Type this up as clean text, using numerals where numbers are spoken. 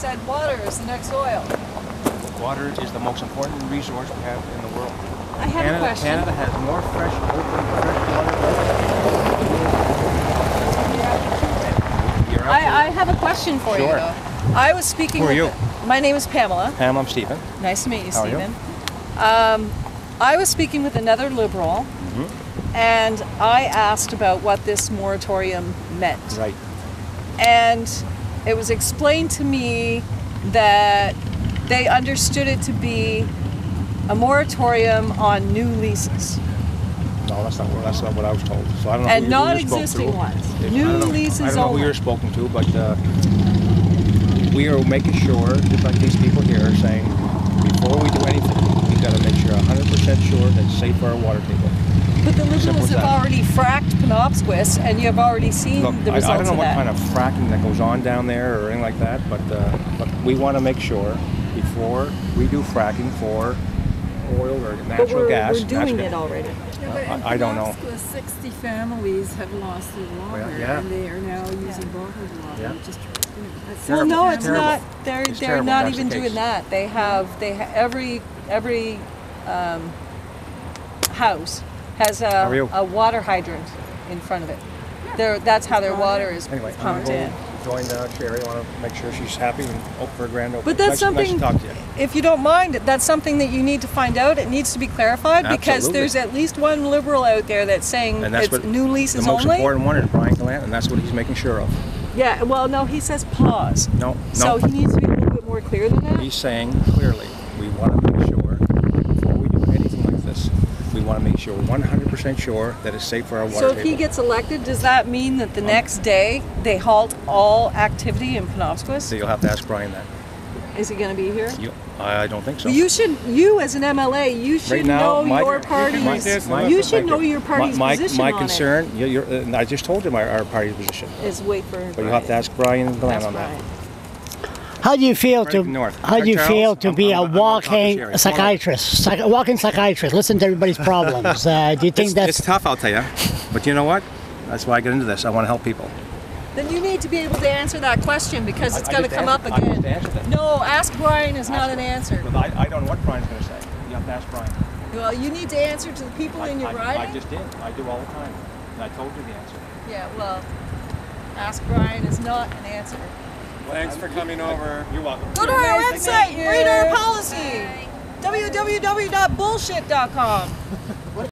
said water is the next oil. Water is the most important resource we have in the world. I have a question. Canada has more fresh water. I have a question for you, though. I was speaking Who are you? My name is Pamela. Pam, I'm Stephen. Nice to meet you, How are you? Stephen. I was speaking with another Liberal, and I asked about what this moratorium meant. Right. And it was explained to me that they understood it to be a moratorium on new leases. No, that's not what I was told. So I don't know And who non-existing ones. New leases I don't know who only. you're spoken to, but we are making sure, just like these people here are saying, before we do anything, we've got to make sure 100% sure that it's safe for our water table. But the Liberals have already fracked Penobscot, and you have already seen the results of that. I don't know what kind of fracking that goes on down there or anything like that, but we want to make sure before we do fracking for oil or natural gas. We're doing it already. Yeah, I don't know. 60 families have lost their water, and they are now using bottled water. Yeah. Well, no, it's terrible. not. They're terrible. not That's even the doing case. that. They have every house has a water hydrant in front of it. That's how their water is Anyway, pumped in. Join Sherry. I want to make sure she's happy and hope for a grand opening. But that's something, nice to talk to you. if you don't mind, that's something that you need to find out. It needs to be clarified because Absolutely. there's at least one Liberal out there that's saying And that's it's what new leases the most only. important one is Brian Gallant, and that's what he's making sure of. Yeah, well, no, he says pause. No. So he needs to be a little bit more clear than that. He's saying clearly, we want to make sure, before we do anything like this, we want to make sure 100% sure that it's safe for our water So if table. he gets elected, does that mean that the next day they halt all activity in Penobscot? So you'll have to ask Brian that. Is he going to be here? I don't think so. Well, you as an MLA, you should Right now, know your party's. You should know your party's position My on concern, and I just told him our party's position. it. Is wait for. But you'll have to ask Brian Gallant on that. How do you feel Fredericton North. How do you Charles, feel to be a I'm walking talking to psychiatrist? Walking psychiatrist. Listen to everybody's problems. Do you think that's It's tough, I'll tell you. But you know what? That's why I get into this. I want to help people. Then you need to be able to answer that question because it's going to come up I again. just answered it. No, ask Brian is not an answer. But I don't know what Brian's going to say. You have to ask Brian. Well, you need to answer to the people in your riding. I just did. I do all the time. And I told you the answer. Yeah, well, ask Brian is not an answer. Thanks for coming over. You're welcome. Go to our website, read our policy, www.bullshit.com.